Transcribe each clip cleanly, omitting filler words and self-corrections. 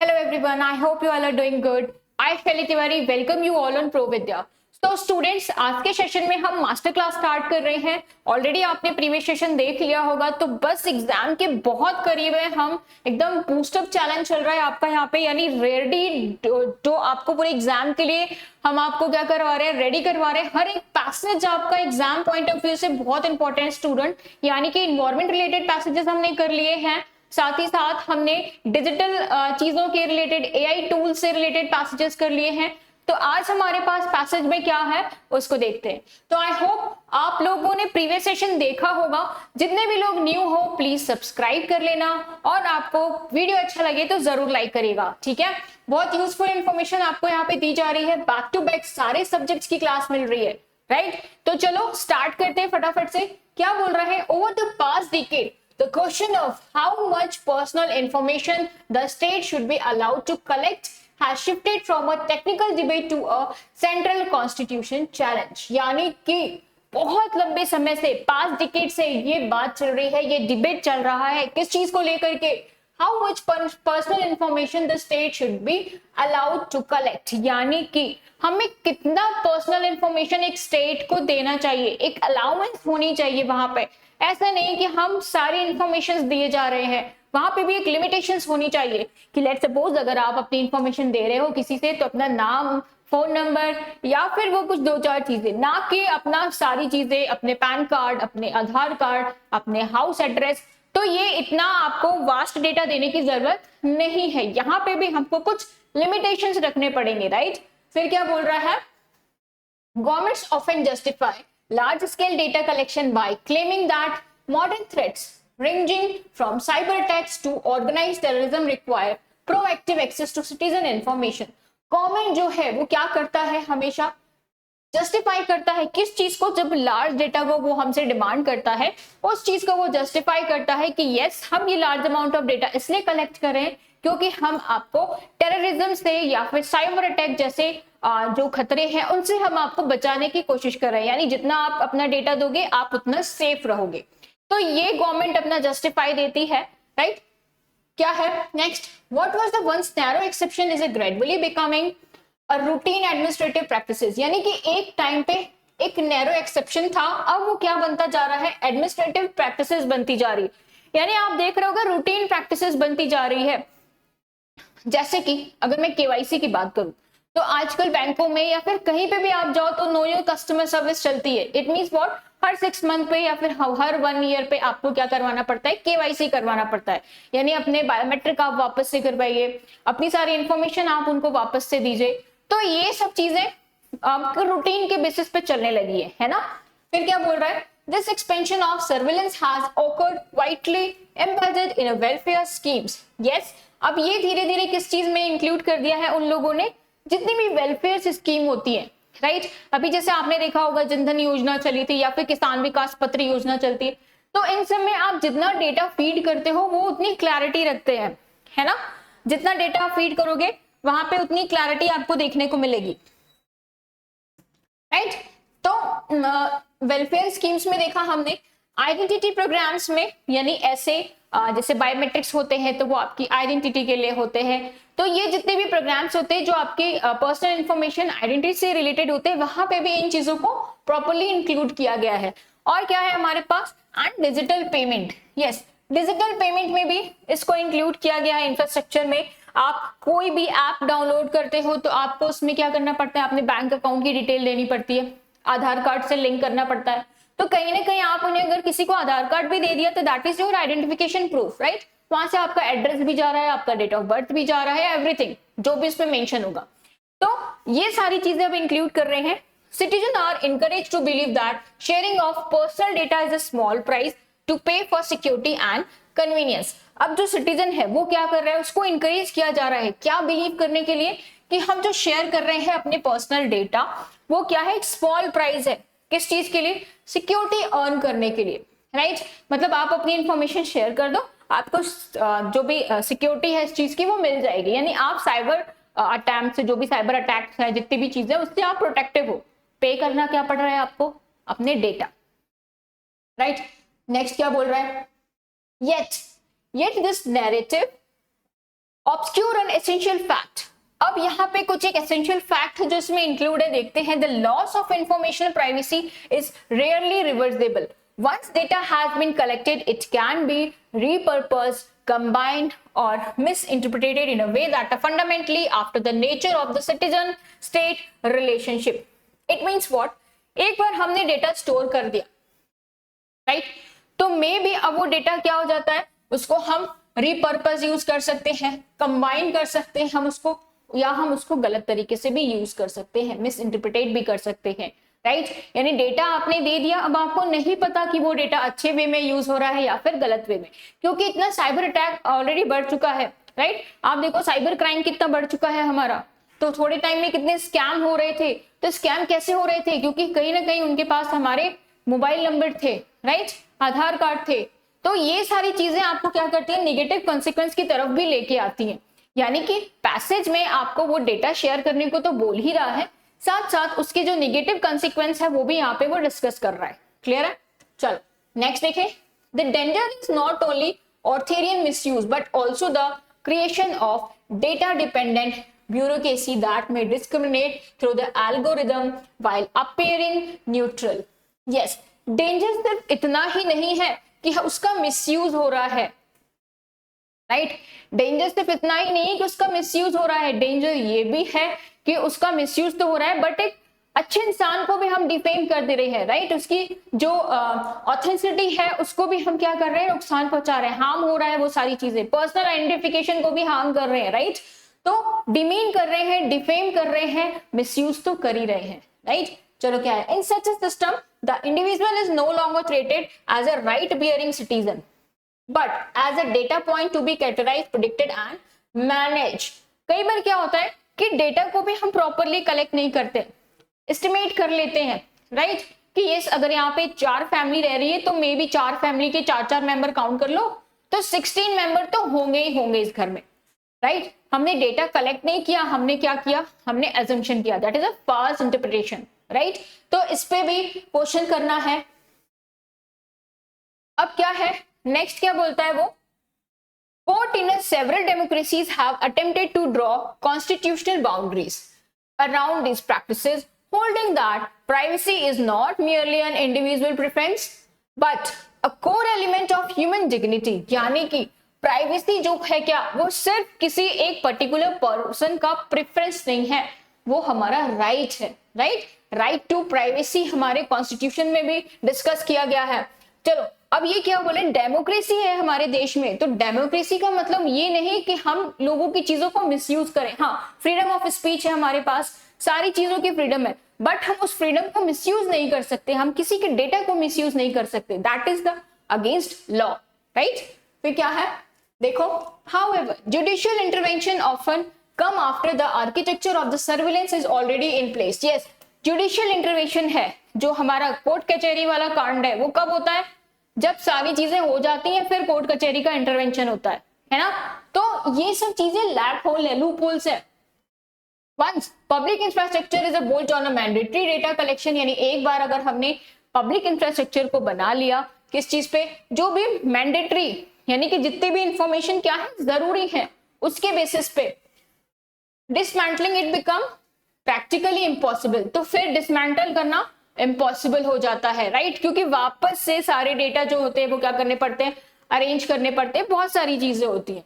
Hello everyone, I hope you all are doing good. I Shelly Tiwari welcome you all on ProVidya. तो students आज के session में हम master class start कर रहे हैं। ऑलरेडी आपने प्रीवियस सेशन देख लिया होगा, तो बस एग्जाम के बहुत करीब है हम। एकदम बूस्टअप चैलेंज चल रहा है आपका यहाँ पे, यानी रेडी जो आपको पूरे एग्जाम के लिए हम आपको क्या करवा रहे हैं, रेडी करवा रहे हैं। हर एक पैसेज आपका एग्जाम पॉइंट ऑफ व्यू से बहुत इंपॉर्टेंट स्टूडेंट, यानी कि इन्वायरमेंट रिलेटेड पैसेजेस हमने कर लिए हैं। साथ ही साथ हमने डिजिटल चीजों के रिलेटेड एआई टूल से रिलेटेड पैसेजेस कर लिए हैं। तो आज हमारे पास पैसेज में क्या है उसको देखते हैं। तो आई होप आप लोगों ने प्रीवियस सेशन देखा होगा। जितने भी लोग न्यू हो प्लीज सब्सक्राइब कर लेना, और आपको वीडियो अच्छा लगे तो जरूर लाइक करिएगा, ठीक है। बहुत यूजफुल इंफॉर्मेशन आपको यहाँ पे दी जा रही है, बैक टू बैक सारे सब्जेक्ट्स की क्लास मिल रही है, राइट। तो चलो स्टार्ट करते हैं फटाफट से। क्या बोल रहा है, over the past decade the question of how much personal information the state should be allowed to collect has shifted from a technical debate to a central constitution challenge। यानी कि बहुत लंबे समय से, 5 डिकेड से ये बात चल रही है, ये डिबेट चल रहा है किस चीज को लेकर के, how much personal information the state should be allowed to collect। यानी कि हमें कितना पर्सनल इंफॉर्मेशन एक स्टेट को देना चाहिए, एक अलाउंस होनी चाहिए वहां पे। ऐसा नहीं कि हम सारी इंफॉर्मेशन दिए जा रहे हैं, वहां पे भी एक लिमिटेशंस होनी चाहिए कि लेट सपोज अगर आप अपनी इंफॉर्मेशन दे रहे हो किसी से, तो अपना नाम, फोन नंबर या फिर वो कुछ 2-4 चीजें, ना कि अपना सारी चीजें, अपने पैन कार्ड, अपने आधार कार्ड, अपने हाउस एड्रेस। तो ये इतना आपको वास्ट डेटा देने की जरूरत नहीं है। यहाँ पे भी हमको कुछ लिमिटेशंस रखने पड़ेंगे, राइट। फिर क्या बोल रहा है, governments often justify large scale data collection by claiming that modern threats ranging from cyber attacks to organized terrorism require proactive access to citizen information। Government जो है वो क्या करता है, हमेशा जस्टिफाई करता है किस चीज को, जब लार्ज डेटा को वो हमसे डिमांड करता है, उस चीज को वो जस्टिफाई करता है कि यस हम ये लार्ज अमाउंट ऑफ डेटा इसलिए कलेक्ट करें क्योंकि हम आपको टेररिज्म से या फिर साइबर अटैक जैसे जो खतरे हैं उनसे हम आपको बचाने की कोशिश कर रहे हैं। यानी जितना आप अपना डेटा दोगे आप उतना सेफ रहोगे। तो ये गवर्नमेंट अपना जस्टिफाई देती है, राइट। क्या है next, what was the ones narrow exception is gradually becoming a routine administrative practices. यानी कि एक टाइम पे एक नैरो एक्सेप्शन था, अब वो क्या बनता जा रहा है, एडमिनिस्ट्रेटिव प्रैक्टिसेस बनती जा रही। यानी आप देख रहे होगा रूटीन प्रैक्टिसेस बनती जा रही है। जैसे कि अगर मैं केवाईसी की बात करूं, तो आजकल बैंकों में या फिर कहीं पे भी आप जाओ तो नो योर कस्टमर सर्विस चलती है। It means what, her 6 month पे या फिर हर 1 ईयर पे आपको क्या करवाना पड़ता है, केवाईसी करवाना पड़ता है। यानी अपने बायोमेट्रिक आप वापस से करवाइए, अपनी सारी इंफॉर्मेशन आप उनको वापस से दीजिए। तो ये सब चीजें आपको रूटीन के बेसिस पे चलने लगी है ना। फिर क्या बोल रहा है, this expansion of surveillance has occurred quietly embedded in a welfare schemes। yes, अब ये धीरे धीरे किस चीज में इंक्लूड कर दिया है उन लोगों ने, जितनी भी वेलफेयर स्कीम होती है, राइट। अभी जैसे आपने देखा होगा जनधन योजना चली थी या फिर किसान विकास पत्र योजना चलती है, तो इन सब में आप जितना डेटा फीड करते हो वो उतनी क्लैरिटी रखते हैं, है ना। जितना डेटा फीड करोगे वहां पे उतनी क्लैरिटी आपको देखने को मिलेगी, राइट। तो वेलफेयर स्कीम्स में देखा हमने, आइडेंटिटी प्रोग्राम्स में, यानी ऐसे जैसे बायोमेट्रिक्स होते हैं तो वो आपकी आइडेंटिटी के लिए होते हैं। तो ये जितने भी प्रोग्राम्स होते हैं जो आपकी पर्सनल इंफॉर्मेशन आइडेंटिटी से रिलेटेड होते हैं, वहां पे भी इन चीजों को प्रॉपर्ली इंक्लूड किया गया है। और क्या है हमारे पास, and digital payment. Yes, digital payment में भी इसको इंक्लूड किया गया है इंफ्रास्ट्रक्चर में। आप कोई भी ऐप डाउनलोड करते हो तो आपको उसमें क्या करना पड़ता है, अपने बैंक अकाउंट की डिटेल देनी पड़ती है, आधार कार्ड से लिंक करना पड़ता है। तो कहीं ना कहीं आप उन्हें अगर किसी को आधार कार्ड भी दे दिया तो that is your identification proof, right. वहां से आपका एड्रेस भी जा रहा है, आपका डेट ऑफ बर्थ भी जा रहा है, एवरीथिंग जो भी इसमें मेंशन होगा। तो ये सारी चीजें अब इंक्लूड कर रहे हैं। Citizen are encourage to believe that sharing of personal data is a small price to pay for security and convenience. अब जो सिटीजन है वो क्या कर रहा है, उसको इंकरेज किया जा रहा है क्या बिलीव करने के लिए, कि हम जो शेयर कर रहे हैं अपने पर्सनल डेटा वो क्या है, एक स्मॉल प्राइस है। किस चीज के लिए, सिक्योरिटी अर्न करने के लिए, राइट। मतलब आप अपनी इंफॉर्मेशन शेयर कर दो, आपको जो भी सिक्योरिटी है इस चीज की वो मिल जाएगी। यानी आप साइबर अटैक से, जो भी साइबर अटैक्स है, जितनी भी चीजें, उससे आप प्रोटेक्टिव हो। पे करना क्या पड़ रहा है आपको, अपने डेटा, राइट। नेक्स्ट क्या बोल रहा है, yet this narrative obscure and essential fact. अब यहाँ पे कुछ एक एसेंशियल फैक्ट जो इसमें इंक्लूड है, देखते हैं। The loss of information privacy is rarely reversible. Once data has been collected, it can be repurposed, combined, or misinterpreted in a way that are fundamentally after the nature of the citizen-state relationship. It means what? एक बार हमने data store कर दिया, right? तो may be अब वो data क्या हो जाता है, उसको हम रिपर्पज यूज कर सकते हैं, कंबाइन कर सकते हैं हम उसको, या हम उसको गलत तरीके से भी यूज कर सकते हैं, मिस इंटरप्रिटेट भी कर सकते हैं, राइट? यानी डेटा आपने दे दिया, अब आपको नहीं पता कि वो डेटा अच्छे वे में यूज हो रहा है या फिर गलत वे में, क्योंकि इतना साइबर अटैक ऑलरेडी बढ़ चुका है, राइट? आप देखो साइबर क्राइम कितना बढ़ चुका है हमारा, तो थोड़े टाइम में कितने स्कैम हो रहे थे। तो स्कैम कैसे हो रहे थे? क्योंकि कहीं ना कहीं उनके पास हमारे मोबाइल नंबर थे, राइट, आधार कार्ड थे। तो ये सारी चीजें आपको क्या करती है, नेगेटिव कॉन्सिक्वेंस की तरफ भी लेके आती हैं। यानी कि पैसेज में आपको वो डेटा शेयर करने को तो बोल ही रहा है, साथ साथ उसके जो नेगेटिव कॉन्सिक्वेंस है वो भी यहाँ पे वो डिस्कस कर रहा है। क्लियर है? चलो नेक्स्ट देखें। The danger is not only authoritarian misuse but also the creation of data dependent bureaucracy that may discriminate through the algorithm while appearing neutral. Yes, danger सिर्फ इतना ही नहीं है कि उसका मिसयूज हो रहा है, राइट? डेंजर सिर्फ इतना ही नहीं है कि उसका मिसयूज हो रहा है, डेंजर ये भी है कि उसका मिसयूज तो हो रहा है बट एक अच्छे इंसान को भी हम डिफेम कर दे रहे हैं, राइट? उसकी जो ऑथेंटिसिटी है उसको भी हम क्या कर रहे हैं, नुकसान पहुंचा रहे हैं, हार्म हो रहा है, वो सारी चीजें पर्सनल आइडेंटिफिकेशन को भी हार्म कर रहे हैं, राइट? तो डिमीन कर रहे हैं, डिफेम कर रहे हैं, मिसयूज तो कर ही रहे हैं, राइट? चलो क्या है, in such a system the individual is no longer treated as a right bearing citizen but as a data point to be categorised, predicted and manage. कई बार क्या होता है कि डेटा को भी हम प्रॉपरली कलेक्ट नहीं करते, एस्टिमेट कर लेते हैं, राइट? कि ये अगर यहाँ पे 4 फैमिली रह रही है तो मे बी 4 फैमिली के 4-4 मेंबर काउंट कर लो तो 16 मेंबर तो होंगे ही होंगे इस घर में, राइट? हमने डेटा कलेक्ट नहीं किया, हमने क्या किया, हमने अजम्पशन किया, that is a false interpretation, right? तो इस पे भी क्वेश्चन करना है। अब क्या है नेक्स्ट, क्या बोलता है वो, court in several democracies have attempted to draw constitutional boundaries around this practices, holding that privacy is not merely an individual preference but a core element of human dignity। यानी कि प्राइवेसी जो है क्या, वो सिर्फ किसी एक पर्टिकुलर पर्सन का प्रेफरेंस नहीं है, वो हमारा राइट है, राइट? राइट टू प्राइवेसी हमारे कॉन्स्टिट्यूशन में भी डिस्कस किया गया है। चलो अब ये क्या बोले, डेमोक्रेसी है हमारे देश में, तो डेमोक्रेसी का मतलब ये नहीं कि हम लोगों की चीजों को मिसयूज करें। हाँ, फ्रीडम ऑफ स्पीच है हमारे पास, सारी चीजों की फ्रीडम है, बट हम उस फ्रीडम को मिसयूज नहीं कर सकते, हम किसी के डेटा को मिसयूज नहीं कर सकते, that is the against law, right? फिर क्या है देखो, however judicial intervention often come after the architecture of the surveillance is already in place। yes, judicial intervention है जो हमारा कोर्ट कचहरी वाला कांड है, वो कब होता है, जब सारी चीजें हो जाती हैं फिर कोर्ट कचहरी का इंटरवेंशन होता है ना? तो ये सब चीजें लैप होल है, लूप होल्स है। Once public infrastructure is a bolt on a mandatory data collection, यानी एक बार अगर हमने पब्लिक इंफ्रास्ट्रक्चर को बना लिया किस चीज पे, जो भी मैंडेटरी यानी कि जितने भी इंफॉर्मेशन क्या है जरूरी है उसके बेसिस पे, dismantling it become practically impossible, तो फिर डिसमेंटल करना इम्पॉसिबल हो जाता है, राइट? क्योंकि वापस से सारे डेटा जो होते हैं वो क्या करने पड़ते हैं, अरेंज करने पड़ते हैं, बहुत सारी चीजें होती हैं।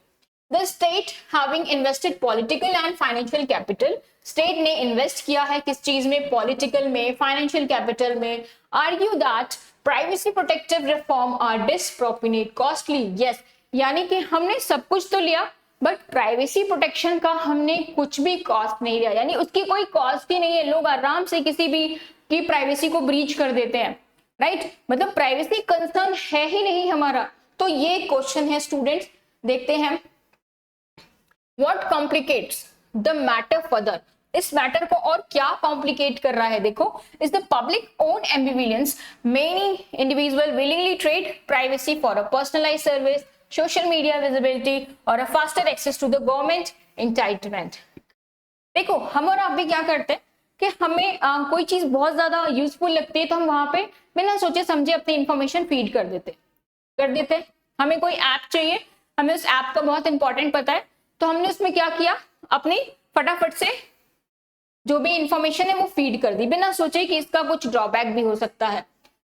The state having invested political and financial capital, state ने इन्वेस्ट किया है किस चीज में, पॉलिटिकल में, फाइनेंशियल कैपिटल में, argue that privacy protective reform are disproportionate costly. Yes, यानी कि हमने सब कुछ तो लिया बट प्राइवेसी प्रोटेक्शन का हमने कुछ भी कॉस्ट नहीं लिया, यानी उसकी कोई कॉस्ट ही नहीं है, लोग आराम से किसी भी की प्राइवेसी को ब्रीच कर देते हैं, राइट? मतलब प्राइवेसी कंसर्न है ही नहीं हमारा। तो ये क्वेश्चन है स्टूडेंट्स, देखते हैं what complicates the matter further, इस मैटर को और क्या कॉम्प्लिकेट कर रहा है, देखो, is the public own ambivalence, many individual willingly trade privacy for a personalised service, social media visibility और a faster access to the government entitlement. देखो हम और आप भी क्या करते हैं कि हमें कोई चीज बहुत ज्यादा यूजफुल लगती है तो हम वहां पे बिना सोचे समझे अपनी इंफॉर्मेशन फीड कर देते। हमें कोई ऐप चाहिए, हमें उस ऐप का बहुत इंपॉर्टेंट पता है, तो हमने उसमें क्या किया, अपनी फटाफट से जो भी इंफॉर्मेशन है वो फीड कर दी, बिना सोचे कि इसका कुछ ड्रॉबैक भी हो सकता है।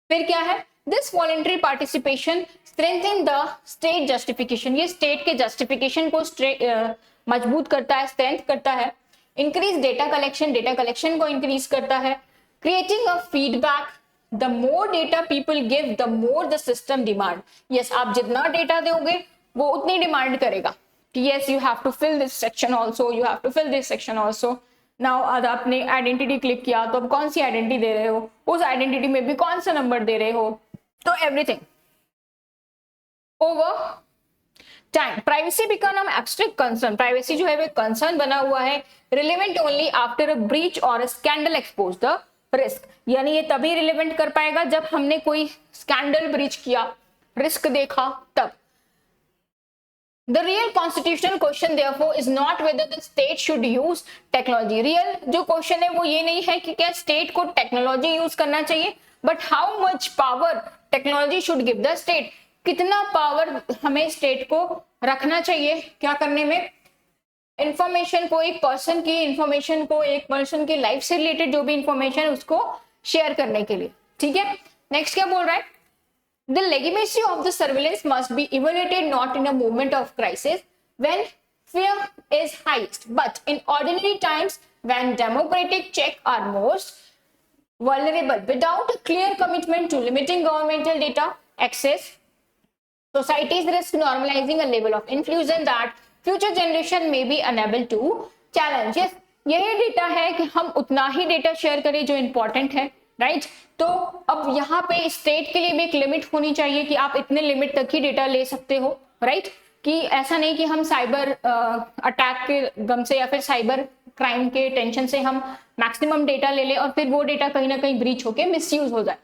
फिर क्या है, this voluntary participation strengthen the state justification, ये स्टेट के जस्टिफिकेशन को मजबूत करता है, स्ट्रेंथ करता है। इंक्रीज डेटा कलेक्शन को इंक्रीज करता है। Creating a feedback, the more data people give the more the system demand, yes आप जितना डेटा दोगे वो उतनी डिमांड करेगा कि yes you have to fill this section also, you have to fill this section also. Now आपने identity click किया तो अब कौन सी आइडेंटिटी दे रहे हो, उस आइडेंटिटी में भी कौन सा नंबर दे रहे हो, तो everything. Over time privacy become abstract concern, privacy जो है वो कंसर्न बना हुआ है। Relevant only after a breach और स्कैंडल एक्सपोज द रिस्क, यानी ये तभी रिलेवेंट कर पाएगा जब हमने कोई स्कैंडल ब्रीच किया, रिस्क देखा तब। The real constitutional question therefore is not whether the state should use technology. Real जो क्वेश्चन है वो ये नहीं है कि क्या स्टेट को टेक्नोलॉजी यूज करना चाहिए, but how much power technology should give the state, कितना पावर हमें स्टेट को रखना चाहिए क्या करने में, इंफॉर्मेशन को, एक पर्सन की इंफॉर्मेशन को, एक पर्सन की लाइफ से रिलेटेड जो भी इंफॉर्मेशन उसको शेयर करने के लिए। ठीक है, नेक्स्ट क्या बोल रहा है, the legitimacy of the surveillance must be evaluated not in a moment of crisis when fear is highest, but in ordinary times when democratic checks are most vulnerable. Without a clear commitment to limiting governmental data access, societies risk normalizing a level of inclusion that future generation may be unable to challenge. Yes, यही data है कि हम उतना ही data share करें जो important है, right तो अब यहाँ पे स्टेट के लिए भी एक लिमिट होनी चाहिए कि आप इतने लिमिट तक ही डेटा ले सकते हो, राइट कि ऐसा नहीं कि हम साइबर अटैक के गम से या फिर साइबर क्राइम के टेंशन से हम मैक्सिमम डेटा ले ले और फिर वो डेटा कहीं ना कहीं ब्रीच होके मिसयूज हो जाए,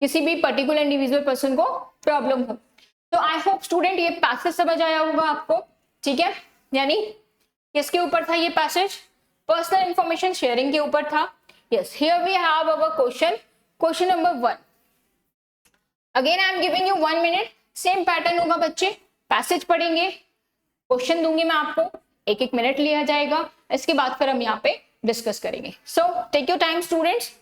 किसी भी पर्टिकुलर इंडिविजुअल पर्सन को प्रॉब्लम हो। तो आई होप स्टूडेंट ये पैसेज समझ आया होगा आपको, ठीक है, यानी किसके ऊपर था ये पैसेज, पर्सनल इंफॉर्मेशन शेयरिंग के ऊपर था। Yes, here we have our question number 1. Again, I am giving you 1 minute. Same pattern होगा बच्चे, पैसेज पढ़ेंगे, क्वेश्चन दूंगी मैं आपको, एक एक मिनट लिया जाएगा, इसके बाद फिर हम यहाँ पे डिस्कस करेंगे। So take your time, students.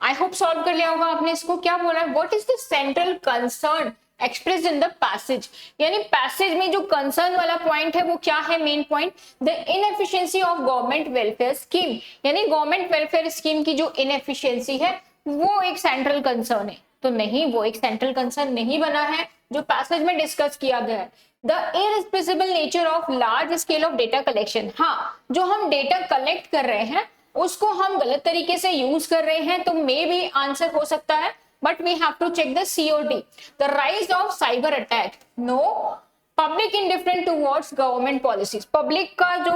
I hope solve कर लिया होगा आपने इसको। क्या बोला है, what is the central concern expressed in the passage, यानी पैसेज में जो कंसर्न वाला पॉइंट है वो क्या है, main point, the inefficiency of government welfare scheme, यानी गवर्नमेंट वेलफेयर स्कीम की जो इनएफिशिएंसी है वो एक सेंट्रल कंसर्न है। तो नहीं, वो एक सेंट्रल कंसर्न नहीं बना है जो पैसेज में डिस्कस किया गया है। The irresponsible nature of large scale of data collection, हाँ जो हम डेटा कलेक्ट कर रहे हैं उसको हम गलत तरीके से यूज कर रहे हैं, तो मे भी आंसर हो सकता है, but we have to check the COD, the rise of cyber attack, no, public indifferent towards government policies, public का जो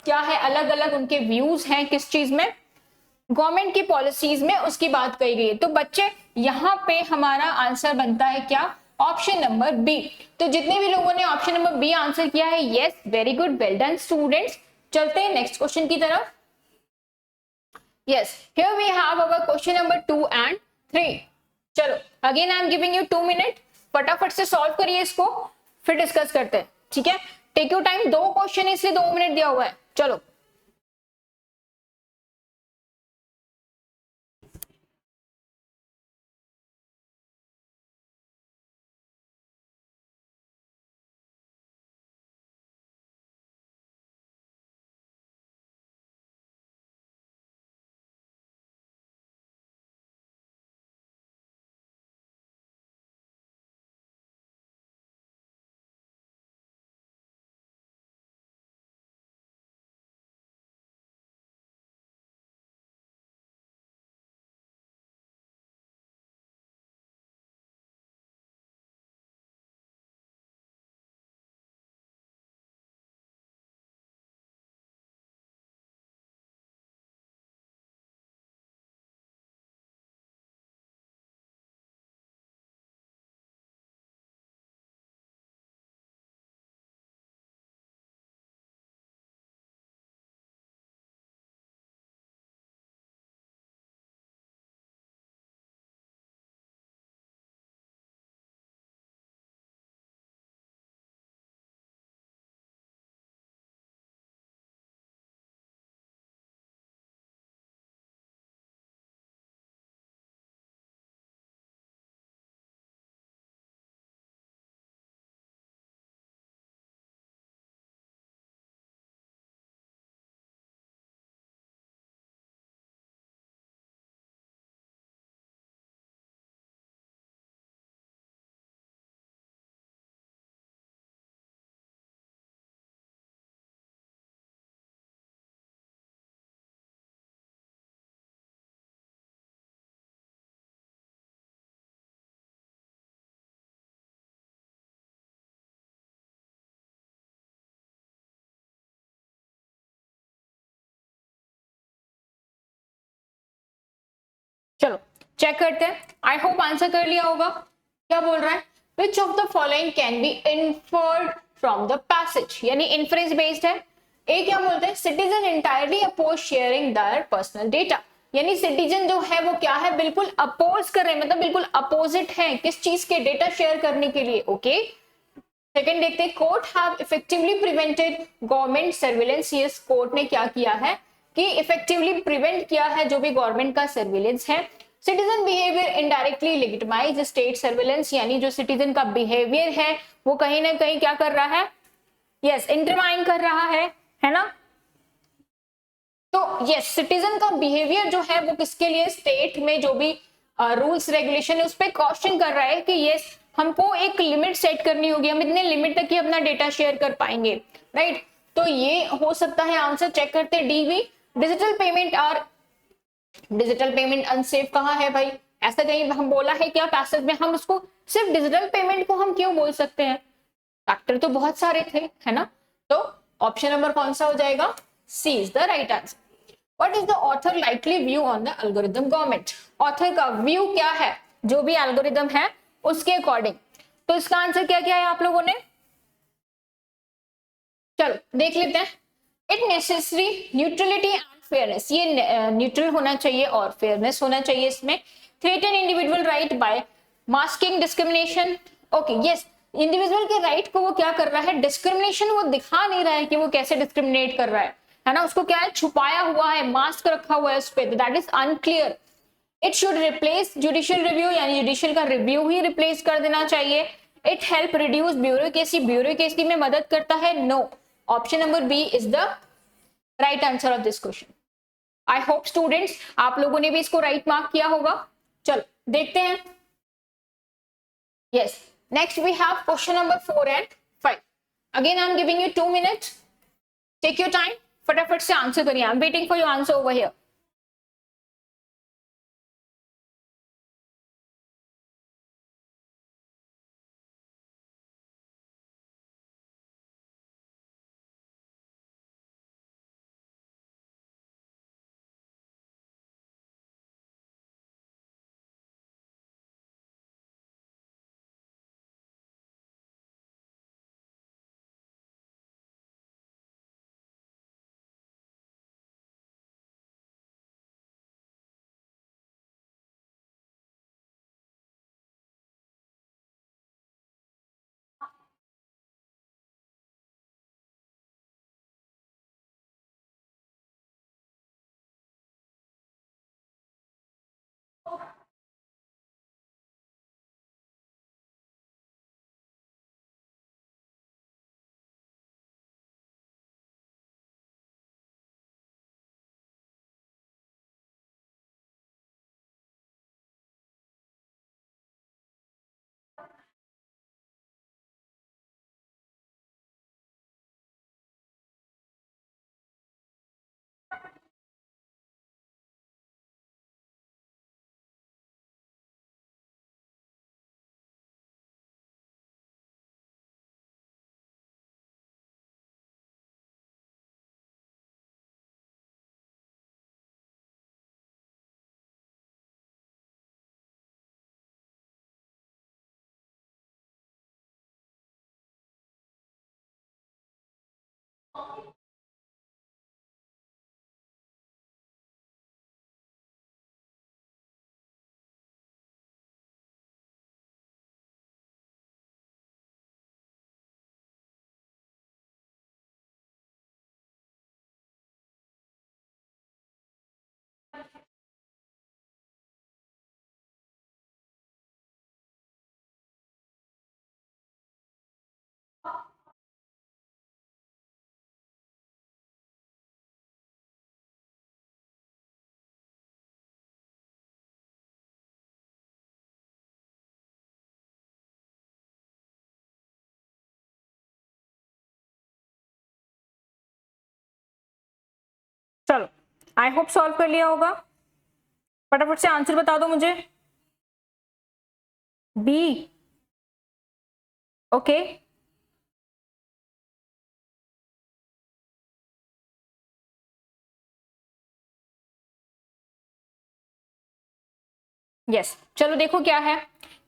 क्या है, अलग अलग उनके व्यूज हैं किस चीज में, गवर्नमेंट की पॉलिसीज में, उसकी बात कही गई है। तो बच्चे यहाँ पे हमारा आंसर बनता है क्या, ऑप्शन नंबर बी। तो जितने भी लोगों ने ऑप्शन नंबर बी आंसर किया है, yes, very good, well done students. चलते हैं नेक्स्ट क्वेश्चन की तरफ। Yes, here we have our question number 2 and 3। चलो again I am giving you 2 minute, फटाफट से सॉल्व करिए इसको, फिर डिस्कस करते हैं, ठीक है। टेक योर टाइम, 2 क्वेश्चन इसलिए 2 मिनट दिया हुआ है। चलो चलो चेक करते हैं, आई होप आंसर कर लिया होगा। क्या बोल रहा है, which of the following can be inferred from the passage, यानी इन्फ्रेंस बेस्ड है। ए क्या बोलते हैं, citizen entirely oppose sharing their personal data, यानी सिटीजन जो है वो क्या है, बिल्कुल अपोज कर रहे हैं, मतलब बिल्कुल अपोजिट है किस चीज के, डेटा शेयर करने के लिए, ओके। सेकंड देखते हैं, court have effectively prevented government surveillance, yes court ने क्या किया है कि इफेक्टिवली प्रिवेंट किया है जो भी गवर्नमेंट का सर्विलेंस है। Citizen behaviour indirectly legitimise state surveillance, यानी जो सिटीजन का बिहेवियर है वो कहीं ना कहीं क्या कर रहा है, यस इंटरमाइन कर रहा है ना। तो यस सिटीजन का बिहेवियर जो है वो किसके लिए, स्टेट में जो भी रूल्स रेगुलेशन है उस पर क्वेश्चन कर रहा है कि यस हमको एक लिमिट सेट करनी होगी, हम इतने लिमिट तक ही अपना डेटा शेयर कर पाएंगे, राइट। तो ये हो सकता है आंसर, चेक करते हैं डी भी। डिजिटल पेमेंट अनसेफ कहाँ है भाई, ऐसा कहीं हम बोला है क्या पैसेज में, हम उसको सिर्फ डिजिटल पेमेंट को हम क्यों बोल सकते हैं, फैक्टर तो बहुत सारे थे, है ना। तो ऑप्शन नंबर कौन सा हो जाएगा, C is the right answer. What is the author likely view on the algorithm government, author का व्यू क्या है जो भी एल्गोरिथम है उसके अकॉर्डिंग। तो इसका आंसर क्या क्या है आप लोगों ने, चलो देख लेते हैं। It necessary neutrality and fairness, ये न्यूट्रल होना चाहिए और फेयरनेस होना चाहिए इसमें। Threaten individual right by masking discrimination, okay yes, individual के राइट को वो क्या कर रहा है, डिस्क्रिमिनेशन वो दिखा नहीं रहा है कि वो कैसे डिस्क्रिमिनेट कर रहा है ना, उसको क्या है छुपाया हुआ है, मास्क रखा हुआ है उस पर, that is unclear. It should replace judicial review, यानी जुडिशियल का रिव्यू ही रिप्लेस कर देना चाहिए। इट हेल्प रिड्यूस ब्यूरोक्रेसी में मदद करता है, no, option number B is the right answer of this question. I hope students आप लोगों ने भी इसको राइट मार्क किया होगा। चलो देखते हैं, yes next we have question number 4 and 5। Again I am giving you 2 minutes, take your time, फटाफट से आंसर करिए, I am waiting for your answer over here. चलो, आई होप सॉल्व कर लिया होगा। फटाफट से आंसर बता दो मुझे। B, okay, yes. चलो देखो क्या है,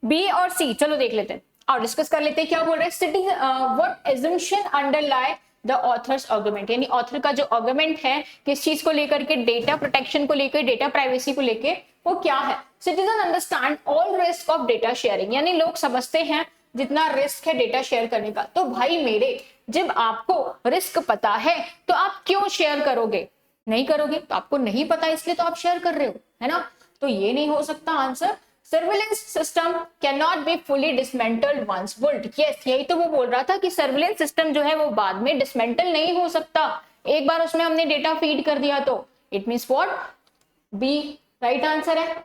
बी और सी, चलो देख लेते हैं और डिस्कस कर लेते हैं। क्या बोल रहे हैं, sitting what assumption underlie the author's argument, यानी ऑथर का जो आर्गुमेंट है किस चीज को लेकर के, डेटा प्रोटेक्शन को लेकर, डेटा प्राइवेसी को लेकर, वो क्या है। Citizen understand all risk of data sharing, यानी लोग समझते हैं जितना रिस्क है डेटा शेयर करने का। तो भाई मेरे, जब आपको रिस्क पता है तो आप क्यों शेयर करोगे, नहीं करोगे, तो आपको नहीं पता इसलिए तो आप शेयर कर रहे हो, है ना। तो ये नहीं हो सकता answer. Surveillance system can not be fully dismantled once built, yes, यही तो वो बोल रहा था कि सर्विलेंस सिस्टम जो है वो बाद में डिसमेंटल नहीं हो सकता, एक बार उसमें हमने डेटा फीड कर दिया तो। It means what, B right answer है।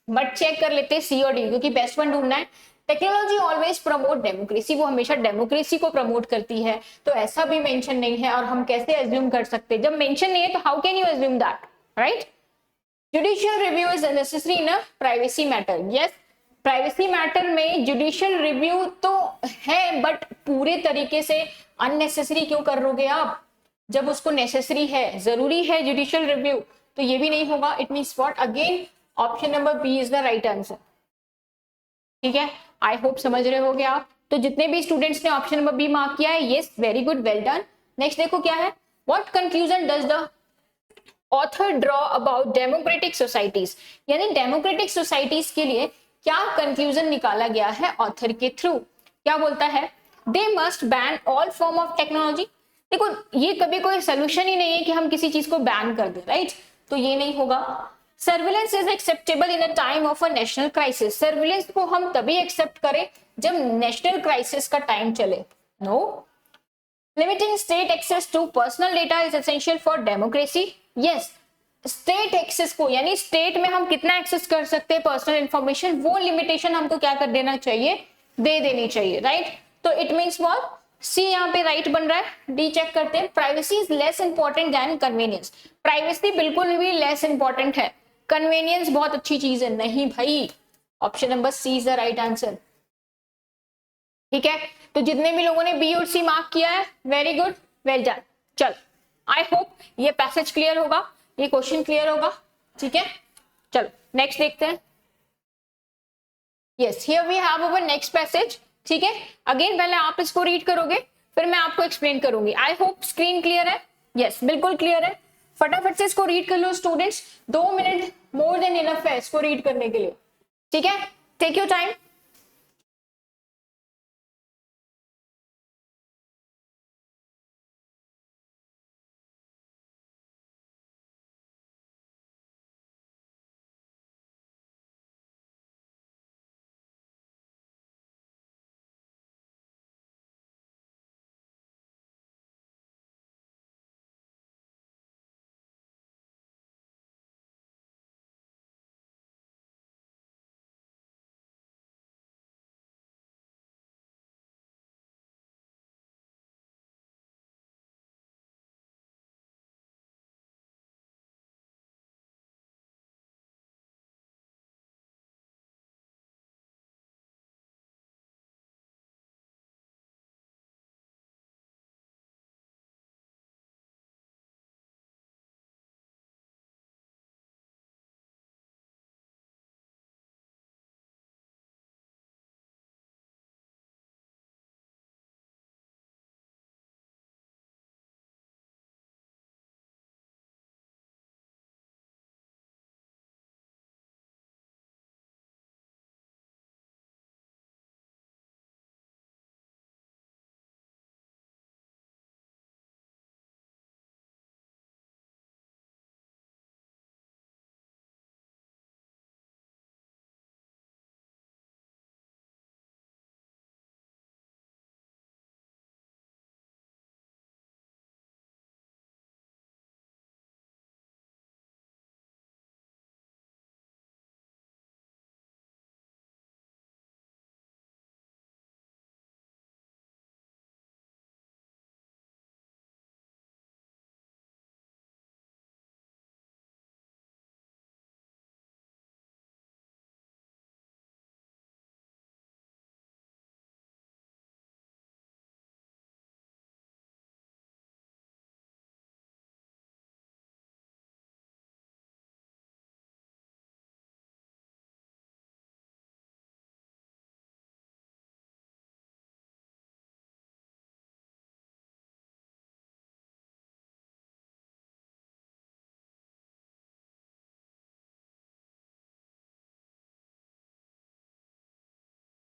बट चेक कर लेते हैं सी और डी, क्योंकि बेस्ट वन ढूंढना है। टेक्नोलॉजी ऑलवेज प्रमोट डेमोक्रेसी, वो हमेशा डेमोक्रेसी को प्रमोट करती है, तो ऐसा भी मेंशन नहीं है और हम कैसे एज्यूम कर सकते, जब मेंशन नहीं है तो how can you assume that, right. Judicial review is necessary in a privacy matter, yes, privacy matter में जुडिशियल रिव्यू तो है, बट पूरे तरीके से अननेसेसरी क्यों कर रोगे आप, जब उसको नेसेसरी है, जरूरी है जुडिशियल रिव्यू, तो ये भी नहीं होगा। It means what, again option number B is the right answer, ठीक है। आई होप समझ रहे होगे आप। तो जितने भी स्टूडेंट्स ने ऑप्शन नंबर बी मार्क किया है, yes, very good, well done. Next देखो क्या है, what conclusion does the author draw about democratic societies, यानी डेमोक्रेटिक सोसाइटीज के लिए क्या कंक्लूजन निकाला गया है ऑथर के थ्रू। क्या बोलता है, they must ban all form of technology. देखो ये कभी कोई सोल्यूशन ही नहीं है कि हम किसी चीज को बैन कर दें, राइट, तो ये नहीं होगा। Surveillance is acceptable in a time of a national crisis, surveillance को हम तभी एक्सेप्ट करें जब नेशनल क्राइसिस का टाइम चले, no. Limiting state access to personal data is essential for democracy, yes, state access को, यानी स्टेट में हम कितना एक्सेस कर सकते हैं पर्सनल इंफॉर्मेशन, वो लिमिटेशन हमको क्या कर देना चाहिए, दे देनी चाहिए, राइट। तो इट मींस व्हाट, सी यहाँ पे राइट बन रहा है, डी चेक करते हैं। Privacy is less important than convenience. Privacy बिल्कुल भी लेस इंपॉर्टेंट है, कन्वीनियंस बहुत अच्छी चीज है। नहीं भाई, option number C is the right answer. ठीक है, तो जितने भी लोगों ने बी और सी मार्क किया है, वेरी गुड, वेल डन। चल, आई होप ये पैसेज क्लियर होगा, ये क्वेश्चन क्लियर होगा। ठीक है, चलो नेक्स्ट देखते हैं। Yes, here we have our next passage. ठीक है, अगेन पहले आप इसको रीड करोगे, फिर मैं आपको एक्सप्लेन करूंगी। आई होप स्क्रीन क्लियर है। यस, बिल्कुल क्लियर है। फटाफट से इसको रीड कर लो students, 2 minute more than enough है इसको रीड करने के लिए। ठीक है, टेक योर टाइम।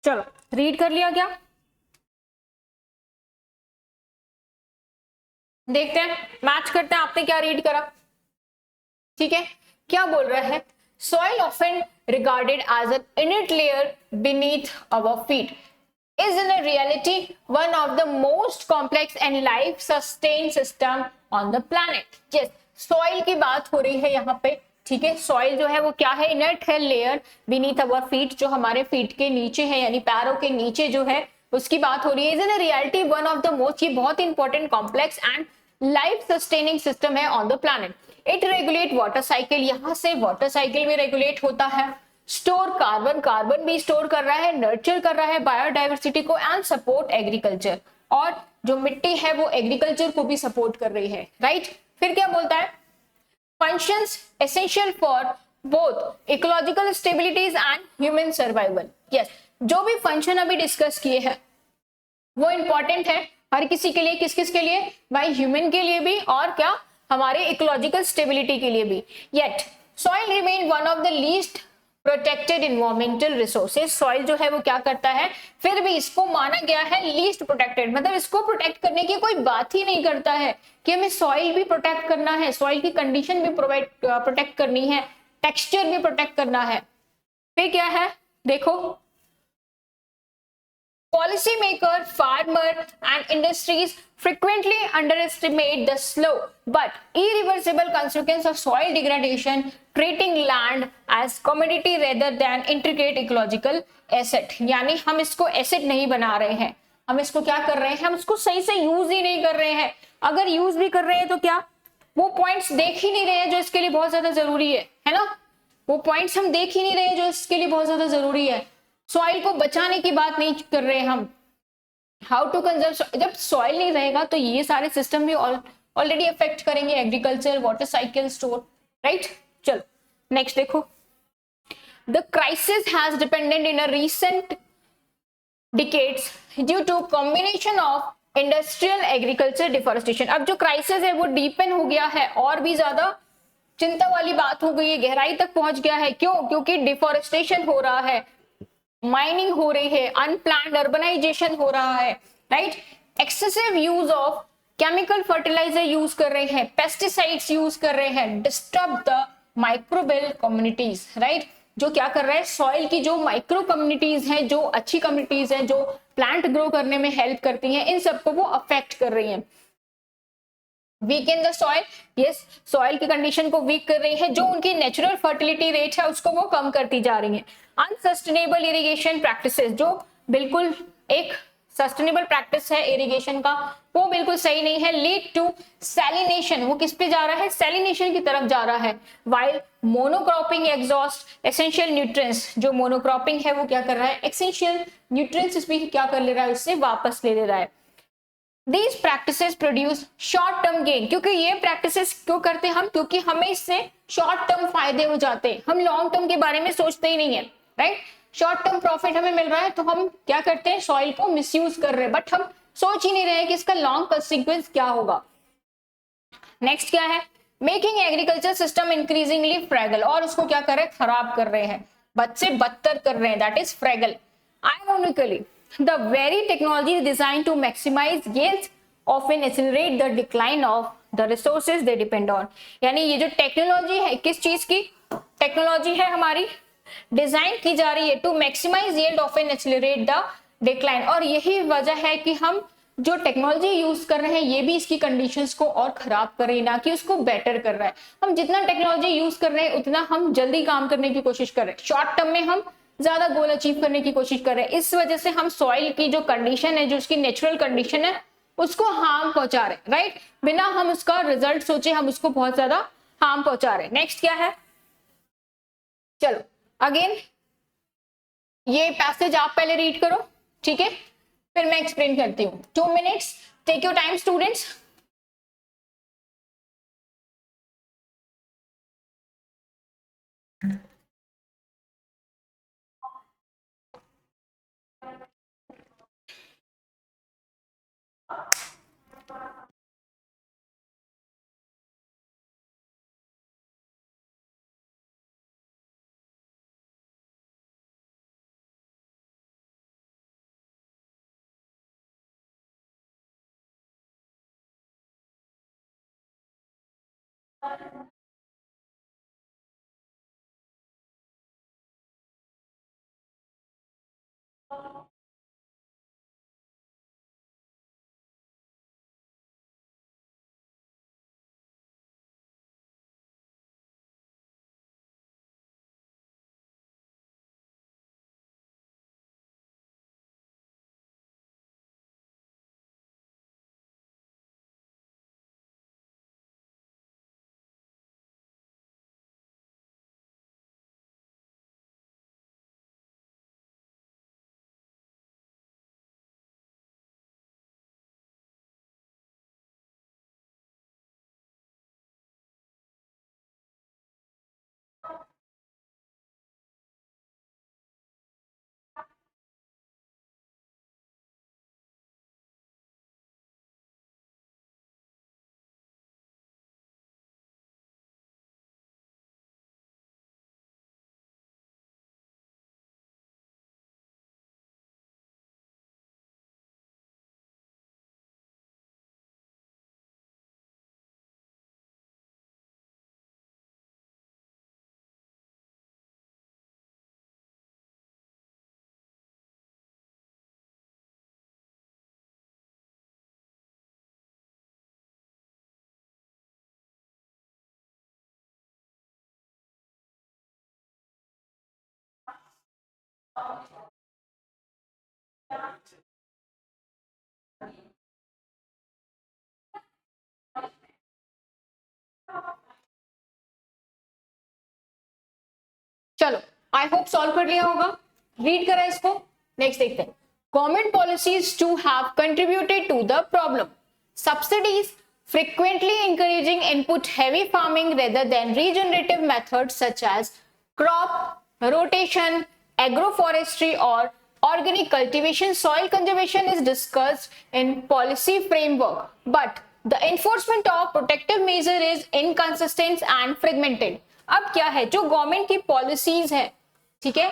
चलो, रीड कर लिया क्या? देखते हैं, मैच करते हैं आपने क्या रीड करा। ठीक है, क्या बोल रहा है? Soil often regarded as an inert layer beneath our feet is in a reality one of the most complex and life sustain system on the planet. Yes, soil की बात हो रही है यहाँ पे। ठीक है, सॉइल जो है वो क्या है? इनर्ट है लेयर बीनीथ अवर फीट, जो हमारे फीट के नीचे है, यानी पैरों के नीचे जो है उसकी बात हो रही है। Is in a reality one of the most, ये बहुत important complex and life sustaining system है on the planet. It regulate water cycle, यहाँ से वाटर साइकिल भी रेगुलेट होता है। स्टोर कार्बन, कार्बन भी स्टोर कर रहा है, नर्चर कर रहा है बायोडाइवर्सिटी को, एंड सपोर्ट एग्रीकल्चर, और जो मिट्टी है वो एग्रीकल्चर को भी सपोर्ट कर रही है। राइट, फिर क्या बोलता है? Functions essential for both ecological stabilities and human survival. Yes, जो भी फंक्शन अभी डिस्कस किए हैं वो इंपॉर्टेंट है हर किसी के लिए। किस किस के लिए भाई? ह्यूमन के लिए भी, और क्या? हमारे इकोलॉजिकल स्टेबिलिटी के लिए भी। Yet soil remain one of the least protected environmental resources. Soil जो है वो क्या करता है? फिर भी इसको माना गया है लीस्ट प्रोटेक्टेड, मतलब इसको प्रोटेक्ट करने की कोई बात ही नहीं करता है कि हमें सॉइल भी प्रोटेक्ट करना है, सॉइल की कंडीशन भी प्रोटेक्ट करनी है, टेक्सचर भी प्रोटेक्ट करना है। फिर क्या है? देखो, policymaker, farmer and industries frequently underestimate the slow but irreversible consequence of soil degradation, treating land as commodity rather than integrate ecological asset। यानी हम इसको एसेट नहीं बना रहे हैं, हम इसको क्या कर रहे हैं, हम इसको सही से यूज ही नहीं कर रहे हैं। अगर यूज भी कर रहे हैं तो क्या वो पॉइंट्स देख ही नहीं रहे हैं जो इसके लिए बहुत ज्यादा जरूरी है ना। वो पॉइंट्स हम देख ही नहीं रहे हैं जो इसके लिए बहुत ज्यादा जरूरी है। सॉइल को बचाने की बात नहीं कर रहे हैं हम। हाउ टू कंजर्व, जब सॉइल नहीं रहेगा तो ये सारे सिस्टम भी ऑलरेडी अफेक्ट करेंगे, agriculture, water cycle, store, right. चलो नेक्स्ट देखो, the crisis has dependent in a recent decades due to combination of industrial agriculture deforestation। अब जो क्राइसिस है वो डीपन हो गया है और भी ज्यादा चिंता वाली बात हो गई है, गहराई तक पहुंच गया है। क्यों? क्योंकि डिफोरेस्टेशन हो रहा है, माइनिंग हो रही है, अनप्लान्ड अर्बनाइजेशन हो रहा है, right. Excessive use of chemical fertiliser use कर रहे हैं, पेस्टिसाइड्स यूज कर रहे हैं, disturb the microbial communities, right. जो क्या कर रहा है, सॉइल की जो माइक्रो कम्युनिटीज हैं, जो अच्छी कम्युनिटीज हैं, जो प्लांट ग्रो करने में हेल्प करती हैं, इन सबको वो अफेक्ट कर रही हैं। Weak in the soil, yes, soil की कंडीशन को वीक कर रही है, जो उनकी नेचुरल फर्टिलिटी रेट है उसको वो कम करती जा रही है। अनसस्टेनेबल इरिगेशन प्रैक्टिसेस, जो बिल्कुल एक सस्टेनेबल प्रैक्टिस है इरिगेशन का, वो बिल्कुल सही नहीं है। लीड टू सैलिनेशन, वो किस पे जा रहा है, सैलिनेशन की तरफ जा रहा है। While monocropping exhaust essential nutrients, जो मोनोक्रॉपिंग है वो क्या कर रहा है, एसेंशियल न्यूट्रिएंट्स भी क्या कर ले रहा है, उससे वापस ले ले रहा है। These practices produce short term gain, क्योंकि ये प्रैक्टिसेस क्यों करते हैं हम, क्योंकि हमें इससे शॉर्ट टर्म फायदे हो जाते हैं, हम लॉन्ग टर्म के बारे में सोचते ही नहीं है, राइट। शॉर्ट टर्म प्रॉफिट हमें मिल रहा है तो हम क्या करते हैं, सॉइल को मिसयूज कर रहे हैं, बट हम सोच ही नहीं रहे हैं कि इसका लॉन्ग कंसिक्वेंस क्या होगा। नेक्स्ट क्या है, मेकिंग एग्रीकल्चर सिस्टम इंक्रीजिंगली फ्रैगल, और उसको क्या कर रहे हैं, खराब कर रहे हैं, बद से बदतर कर रहे हैं, that is fragile. Ironically, the very technology is designed to maximize gains often accelerate the decline of the resources they depend on। यानी ये जो टेक्नोलॉजी है, किस चीज की टेक्नोलॉजी है, हमारी डिजाइन की जा रही है to maximise yield often accelerate the decline, और यही वजह है कि हम जो टेक्नोलॉजी यूज कर रहे हैं ये भी इसकी कंडीशंस को और खराब कर रही है, ना कि उसको बेटर कर रहा है। हम जितना टेक्नोलॉजी यूज कर रहे हैं उतना हम जल्दी काम करने की कोशिश कर रहे हैं, शॉर्ट टर्म में हम ज्यादा गोल अचीव करने की कोशिश कर रहे हैं। इस वजह से हम सॉइल की जो कंडीशन है, जो उसकी नेचुरल कंडीशन है, उसको हार्म पहुंचा रहे हैं, राइट। बिना हम उसका रिजल्ट सोचे हम उसको बहुत ज्यादा हार्म पहुंचा रहे हैं। नेक्स्ट क्या है, चलो अगेन ये पैसेज आप पहले रीड करो, ठीक है, फिर मैं एक्सप्लेन करती हूँ। 2 minutes, take your time students. चलो आई होप सॉल्व कर लिया होगा, रीड करा इसको। नेक्स्ट देखते हैं, government policies to have contributed to the problem, subsidies frequently encouraging input heavy farming rather than regenerative methods such as crop rotation, agroforestry or organic cultivation. Soil conservation is discussed in policy framework, but the enforcement of protective measure is inconsistent and fragmented. अब क्या है, जो government की policies है, ठीक है,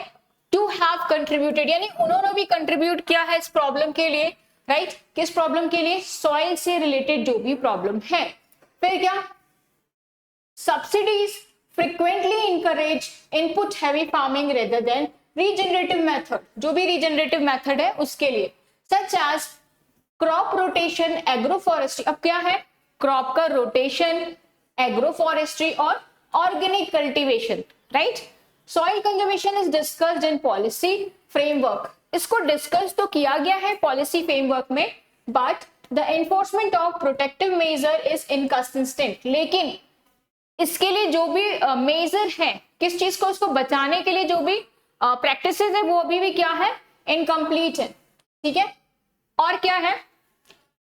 to have contributed यानी उन्होंने भी कंट्रीब्यूट किया है इस प्रॉब्लम के लिए, राइट किस प्रॉब्लम के लिए, सॉइल से रिलेटेड जो भी प्रॉब्लम है। फिर क्या, subsidies frequently encourage input heavy farming rather than regenerative method, जो भी रीजनरेटिव मेथड है उसके लिए, such as crop rotation, agroforestry. अब क्या है, क्रॉप का रोटेशन, एग्रोफॉरेस्ट्री और organic cultivation, right. Soil conservation is discussed in policy framework, इसको डिस्कस तो किया गया है पॉलिसी फ्रेमवर्क में, but the enforcement of protective measure is inconsistent, लेकिन इसके लिए जो भी मेजर है, किस चीज को, उसको बचाने के लिए जो भी प्रैक्टिसेस है वो अभी भी क्या है, इनकम्प्लीट है, ठीक है। और क्या है,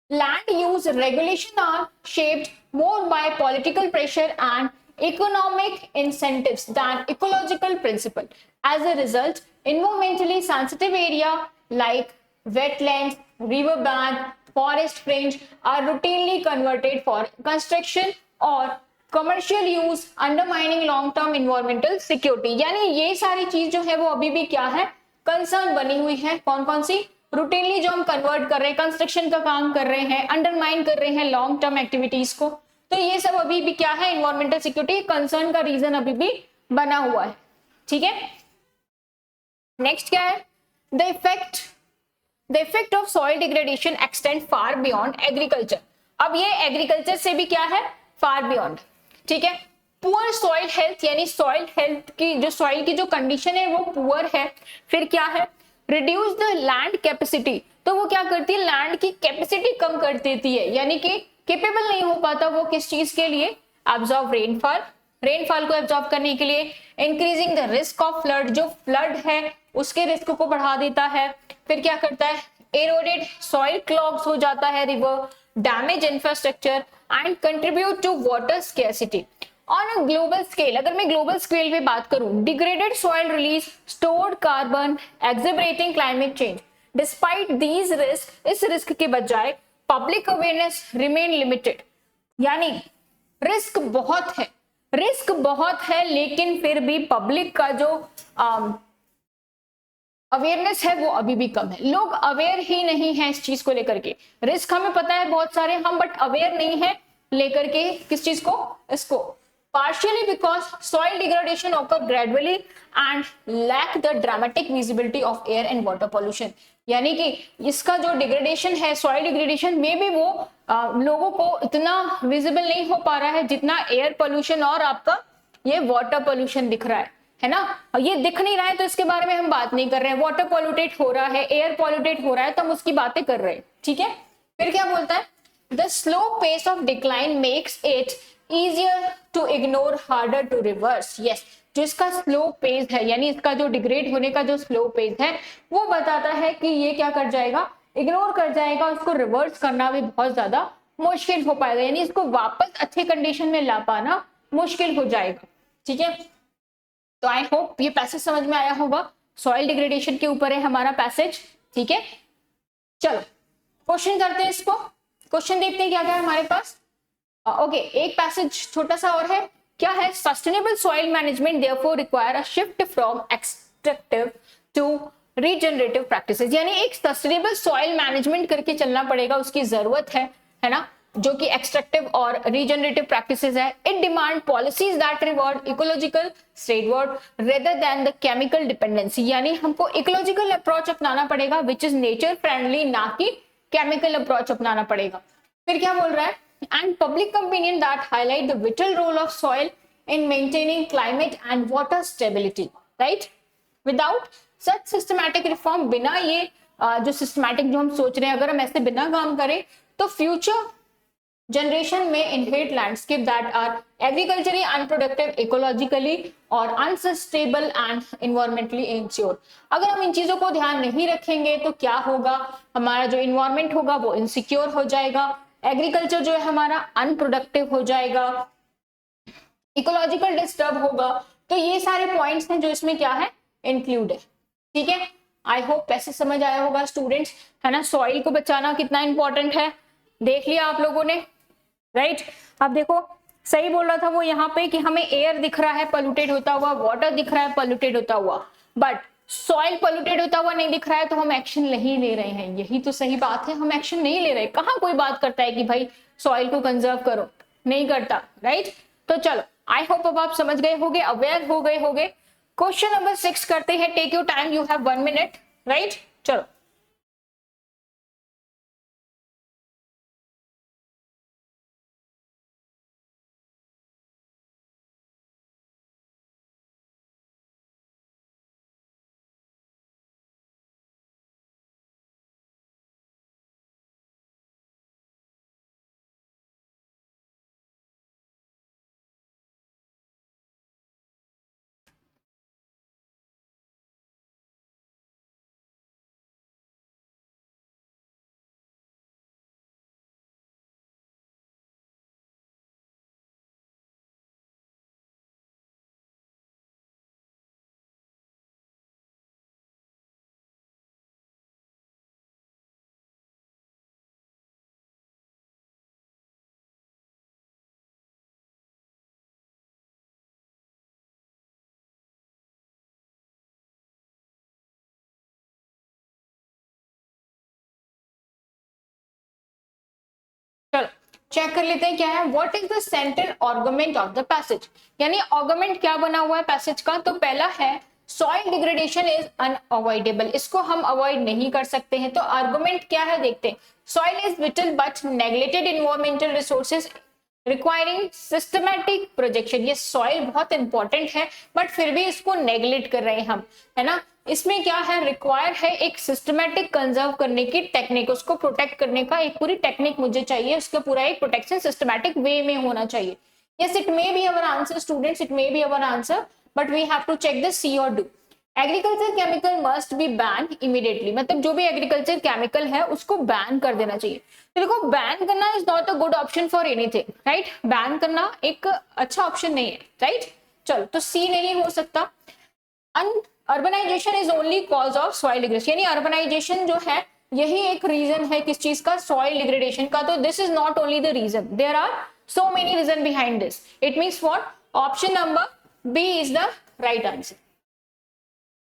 land use regulation are shaped more by political pressure and economic incentives than ecological principle. As a result, environmentally sensitive area like wetlands, riverbank, forest fringe are routinely converted for construction or commercial use, undermining long-term environmental security. यानी ये सारी चीज जो है वो अभी भी क्या है, कंसर्न बनी हुई है। कौन कौन सी, रूटीनली जो हम कन्वर्ट कर रहे हैं, कंस्ट्रक्शन का काम कर रहे हैं, अंडरमाइन कर रहे हैं लॉन्ग टर्म एक्टिविटीज को, तो ये सब अभी भी क्या है, इन्वायरमेंटल सिक्योरिटी कंसर्न का रीजन अभी भी बना हुआ है, ठीक है। नेक्स्ट क्या है, the effect of soil degradation extend far beyond agriculture. अब ये एग्रीकल्चर से भी क्या है, फार बियॉन्ड, ठीक है। पुअर सॉइल हेल्थ, यानी सॉइल हेल्थ की जो सॉइल की जो कंडीशन है वो पुअर है। फिर क्या है, रिड्यूस द लैंड कैपेसिटी, तो वो क्या करती है, लैंड की कैपेसिटी कम कर देती है, यानी कि केपेबल नहीं हो पाता वो किस चीज के लिए, एब्जॉर्ब रेनफॉल, रेनफॉल को एब्जॉर्ब करने के लिए। Increasing the risk of flood, जो फ्लड है उसके रिस्क को बढ़ा देता है। फिर क्या करता है, एरोडेड सॉइल क्लॉग्स हो जाता है river, damage infrastructure and contribute to water scarcity. On a global scale, अगर मैं ग्लोबल स्केल पे बात करूं, degraded soil release stored carbon, accelerating climate change. Despite these risk, इस रिस्क के बजाय पब्लिक अवेयरनेस रिमेन लिमिटेड, यानी रिस्क बहुत है, रिस्क बहुत है, लेकिन फिर भी पब्लिक का जो अवेयरनेस है वो अभी भी कम है। लोग अवेयर ही नहीं है इस चीज को लेकर के, रिस्क हमें पता है बहुत सारे हम, बट अवेयर नहीं है लेकर के किस चीज को, इसको। partially because soil degradation occur gradually and lack the dramatic visibility of air and water pollution, यानी कि इसका जो डिग्रेडेशन है, सॉइल डिग्रेडेशन में भी वो लोगों को इतना विजिबल नहीं हो पा रहा है जितना एयर पोल्यूशन और आपका ये वाटर पोल्यूशन दिख रहा है ना। ये दिख नहीं रहा है तो इसके बारे में हम बात नहीं कर रहे हैं। वाटर पॉल्यूटेड हो रहा है, एयर पॉल्यूटेड हो रहा है तो हम उसकी बातें कर रहे हैं, ठीक है। फिर क्या बोलता है, the slow pace of decline makes it easier to ignore, harder to reverse. yes, जो इसका स्लो पेस है, यानी इसका जो डिग्रेड होने का जो स्लो पेस है वो बताता है कि ये क्या कर जाएगा, इग्नोर कर जाएगा, उसको रिवर्स करना भी बहुत ज्यादा मुश्किल हो पाएगा, यानी इसको वापस अच्छे कंडीशन में ला पाना मुश्किल हो जाएगा, ठीक है। तो आई होप ये पैसेज समझ में आया होगा, सॉइल डिग्रेडेशन के ऊपर है हमारा पैसेज, ठीक है। चलो क्वेश्चन करते हैं इसको, क्वेश्चन देखते हैं क्या क्या है हमारे पास। ओके, एक पैसेज छोटा सा और है, क्या है, sustainable soil management therefore require a shift from extractive to regenerative practices, यानी एक सस्टेनेबल सॉइल मैनेजमेंट करके चलना पड़ेगा, उसकी जरूरत है ना, जो कि एक्सट्रैक्टिव और रीजनरेटिव प्रैक्टिसेस है। It demand policies that reward ecological stewardship rather than the chemical dependency, यानी हमको इकोलॉजिकल अप्रोच अपनाना पड़ेगा विच इज नेचर फ्रेंडली, ना कि केमिकल अप्रोच अपनाना पड़ेगा। फिर क्या बोल रहा है, and public opinion that highlight the vital role of soil in maintaining climate and water stability, right? Without such systematic reform, बिना ये जो systematic जो हम सोच रहे हैं, अगर हम ऐसे बिना काम करें तो future जनरेशन में inherit landscape that are agriculturally unproductive, ecologically और अनसस्टेबल एंड इन्वायरमेंटली इंश्योर। अगर हम इन चीजों को ध्यान नहीं रखेंगे तो क्या होगा, हमारा जो इन्वायरमेंट होगा वो इनसिक्योर हो जाएगा, एग्रीकल्चर जो है हमारा अनप्रोडक्टिव हो जाएगा, इकोलॉजिकल डिस्टर्ब होगा। तो ये सारे पॉइंट्स हैं जो इसमें क्या है, इंक्लूड है। ठीक है, आई होप ऐसे समझ आया होगा स्टूडेंट्स, है ना। सॉइल को बचाना कितना इंपॉर्टेंट है देख लिया आप लोगों ने, राइट। अब देखो सही बोल रहा था वो यहाँ पे कि हमें एयर दिख रहा है पॉल्यूटेड होता हुआ, वाटर दिख रहा है पॉल्यूटेड होता हुआ, बट सॉइल पॉल्यूटेड होता हुआ नहीं दिख रहा है, तो हम एक्शन नहीं ले रहे हैं। यही तो सही बात है, हम एक्शन नहीं ले रहे। कहाँ कोई बात करता है कि भाई सॉइल को कंजर्व करो, नहीं करता, राइट। तो चलो आई होप अब आप समझ गए होगे, अवेयर हो गए होगे। क्वेश्चन नंबर 6 करते हैं, take your time, you have 1 minute, right. चलो चलो चेक कर लेते हैं क्या है, what is the central argument of the passage. यानी आर्गुमेंट क्या बना हुआ है पैसेज का, तो पहला है सॉइल डिग्रेडेशन इज अनअवॉइडेबल, इसको हम अवॉइड नहीं कर सकते हैं। तो आर्गुमेंट क्या है देखते हैं, soil is whittle but neglected environmental resources requiring systematic projection. ये सॉइल बहुत इंपॉर्टेंट है बट फिर भी इसको नेग्लेक्ट कर रहे हैं हम, है ना। इसमें क्या है, रिक्वायर है एक सिस्टमैटिक कंजर्व करने की टेक्निक, उसको प्रोटेक्ट करने का एक पूरी टेक्निक मुझे चाहिए, उसका पूरा एक प्रोटेक्शन सिस्टमैटिक वे में होना चाहिए। Yes it may be our answer students, it may be our answer, but we have to check this C और D. Agriculture chemical must be ban immediately, मतलब जो भी एग्रीकल्चर केमिकल है उसको ban कर देना चाहिए। तो देखो बैन करना is not a good option for anything, right. Ban करना एक अच्छा ऑप्शन नहीं है, राइट। चलो तो सी नहीं हो सकता। Urbanization is only cause of soil degradation, यानी अर्बनाइजेशन जो है यही एक रीजन है किस चीज का, सॉइल डिग्रेडेशन का। तो this is not only the reason, there are so many reason behind this. It means what, option number B is the right answer.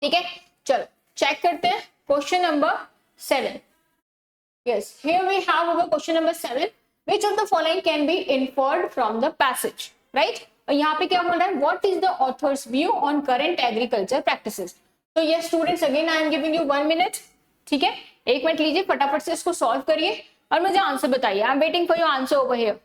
ठीक है, चलो चेक करते हैं question number 7। Yes, here we have our question number 7. Which of the following can be inferred from the passage? Right? और यहाँ पे क्या बोल रहा है, What is the author's view on current agriculture practices? तो ये students again I am giving you 1 minute. ठीक है, 1 मिनट लीजिए, फटाफट से इसको सॉल्व करिए और मुझे आंसर बताइए। आई am waiting for your answer over here.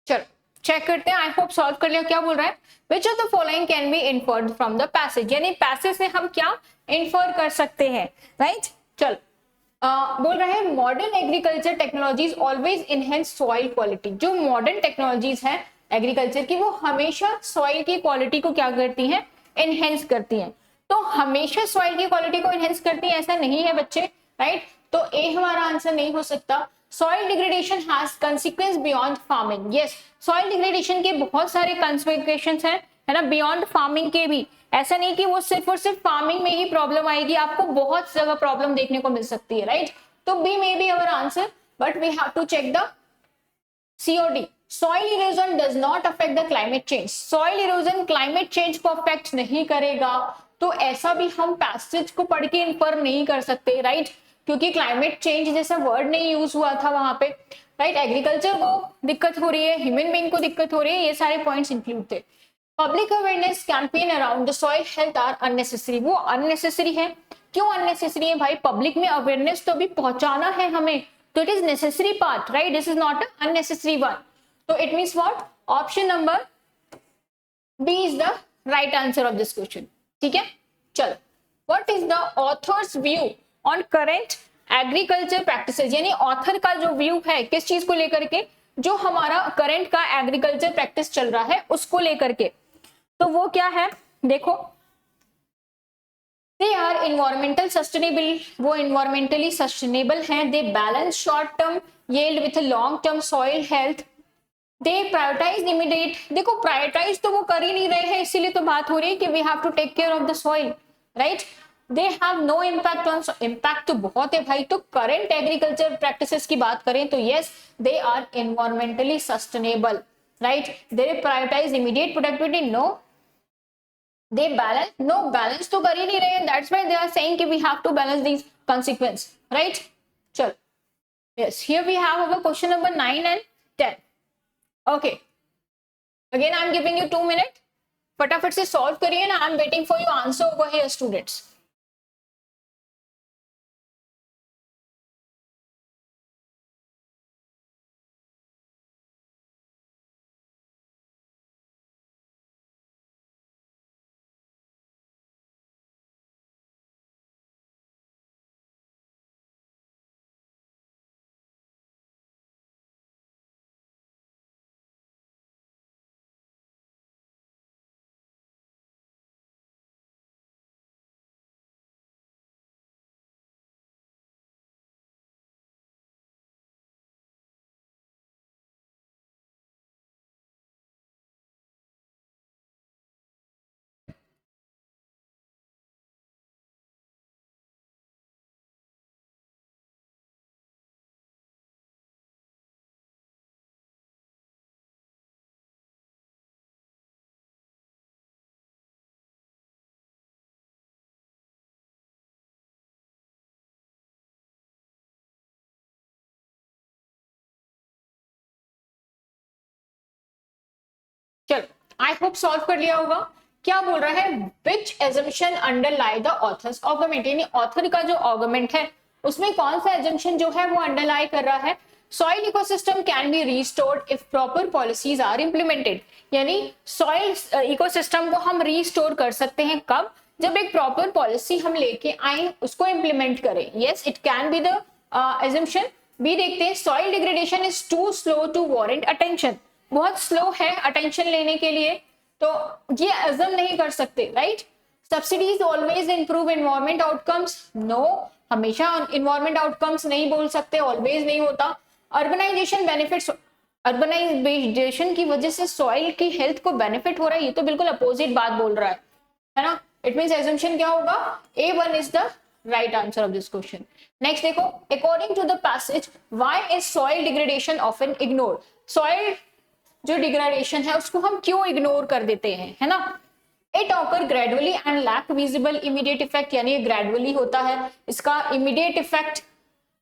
चलो चेक करते हैं, आई होप सॉल्व कर लिया। क्या बोल रहा है, which of the following can be inferred from the passage, यानी पैसेज से हम क्या इन्फर कर सकते हैं, राइट। चल बोल रहे हैं modern agriculture technologies always enhance soil quality. जो मॉडर्न टेक्नोलॉजीज है एग्रीकल्चर की वो हमेशा सॉइल की क्वालिटी को क्या करती हैं, एनहेंस करती हैं। तो हमेशा सॉइल की क्वालिटी को एनहेंस करती है ऐसा नहीं है बच्चे, राइट। तो ए हमारा आंसर नहीं हो सकता। Soil degradation has consequence beyond farming. Yes, soil degradation के बहुत सारे कंसिक्वेंसेस हैं, है ना, बियॉन्ड फार्मिंग के भी। ऐसा नहीं कि वो सिर्फ और सिर्फ फार्मिंग में ही प्रॉब्लम आएगी, आपको बहुत जगह प्रॉब्लम देखने को मिल सकती है, राइट। तो B may be our answer, but we have to check the C और D. Soil erosion does not affect the climate change. Soil erosion climate change को अफेक्ट नहीं करेगा, तो ऐसा भी हम पैसेज को पढ़ के इन्फर नहीं कर सकते, राइट, क्योंकि क्लाइमेट चेंज जैसा वर्ड नहीं यूज हुआ था वहां पे, राइट। एग्रीकल्चर को दिक्कत हो रही है, ह्यूमन बीइंग को दिक्कत हो रही है, ये सारे पॉइंट्स इंक्लूड थे। Public awareness campaign around the soil health are unnecessary. वो अननेसेसरी है, क्यों अननेसेसरी है भाई? पब्लिक में अवेयरनेस तो अभी पहुंचाना है हमें, तो it is necessary part, right, this is not unnecessary one. तो it means what? Option number B is the right answer of this question. ठीक है, चलो, what is the author's view on current agriculture practices? यानी author का जो view है किस चीज को लेकर के, जो हमारा करंट का एग्रीकल्चर प्रैक्टिस चल रहा है उसको लेकर के, तो वो क्या है देखो। दे आर इन्वायरमेंटल सस्टेनेबल, वो इन्वायरमेंटली सस्टेनेबल हैं। They balance short term yield with long term soil health. They prioritise immediate, देखो प्रायोरिटाइज तो वो कर ही नहीं रहे हैं, इसीलिए तो बात हो रही है कि we have to take care of the soil, right. They have no impact on, impact तो बहुत है भाई। तो करंट एग्रीकल्चर प्रैक्टिसेस की बात करें तो yes, they are environmentally sustainable, right. They prioritise immediate productivity, no. They balance, no, balance तो कर ही नहीं रहे हैं, that's why they are saying कि we have to balance these consequence, right. चलो, yes, here we have our question number 9 and 10. Okay, again I am giving you 2 minute, फटाफट से सॉल्व करिए ना, I am waiting for your answer over here students. चलो, I hope solve कर लिया होगा। क्या बोल रहा है? Which assumption underlie the author's argument, यानी ऑथर का जो आर्गुमेंट है उसमें कौन सा एजम्पशन जो है वो अंडरलाई कर रहा है? Soil ecosystem can be restored if proper policies are implemented. यानी सॉइल इकोसिस्टम को हम रिस्टोर कर सकते हैं कब? जब एक प्रॉपर पॉलिसी हम लेके आए, उसको इम्प्लीमेंट करें। Yes, it can be the assumption. B देखते हैं, soil degradation is too slow to warrant attention, बहुत स्लो है अटेंशन लेने के लिए, तो ये अजम नहीं कर सकते, right. Subsidies always improve environment outcomes, no, हमेशा एनवायरमेंट आउटकम्स नहीं बोल सकते, ऑलवेज नहीं होता। अर्बनाइजेशन बेनिफिट्स, अर्बनाइजेशन की वजह से सॉइल की हेल्थ को बेनिफिट हो रहा है, ये तो बिल्कुल अपोजिट बात बोल रहा है ना। इट मींस एजम्पशन क्या होगा? A1 is the right answer of this question. Next देखो, according to the passage why is soil degradation often ignored? Soil जो डिग्रेडेशन है उसको हम क्यों इग्नोर कर देते हैं, है ना। It occur gradually and lack visible immediate effect, यानी ये ग्रेजुअली होता है, इसका इमीडिएट इफेक्ट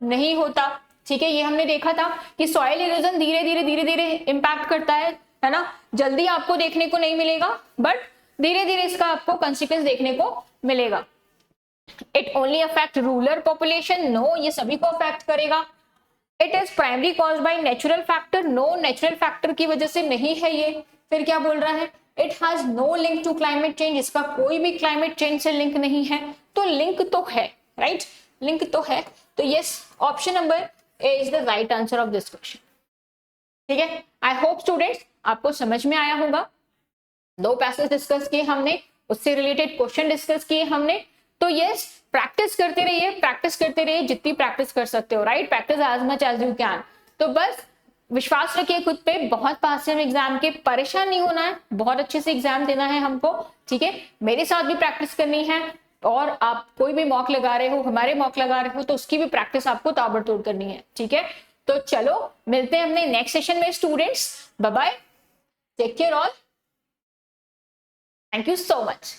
नहीं होता। ठीक है, ये हमने देखा था कि सॉइल इरोजन धीरे धीरे इंपैक्ट करता है ना, जल्दी आपको देखने को नहीं मिलेगा, बट धीरे धीरे इसका आपको कंसिक्वेंस देखने को मिलेगा। It only affect rural population, no, ये सभी को अफेक्ट करेगा। It is primary cause by natural factor, no, natural factor की वजह से नहीं है ये। फिर क्या बोल रहा है? It has no link to climate change, इसका कोई भी क्लाइमेट चेंज से लिंक नहीं है। तो लिंक तो है, राइट, लिंक तो है। तो yes, option number A is the right answer of this question. ठीक है, आई होप स्टूडेंट्स आपको समझ में आया होगा। दो पैसेज डिस्कस किए हमने, उससे रिलेटेड क्वेश्चन डिस्कस किए हमने। तो यस, प्रैक्टिस करते रहिए जितनी प्रैक्टिस कर सकते हो, right? Practice as much as you can. तो बस विश्वास रखिए खुद पे, बहुत पास है एग्जाम के, परेशान नहीं होना है, बहुत अच्छे से एग्जाम देना है हमको, ठीक है? मेरे साथ भी प्रैक्टिस करनी है, और आप कोई भी मॉक लगा रहे हो, हमारे मॉक लगा रहे हो, तो उसकी भी प्रैक्टिस आपको ताबड़तोड़ करनी है, ठीक है? तो चलो मिलते हैं अपने नेक्स्ट सेशन में students. Bye bye, take care all, thank you so much.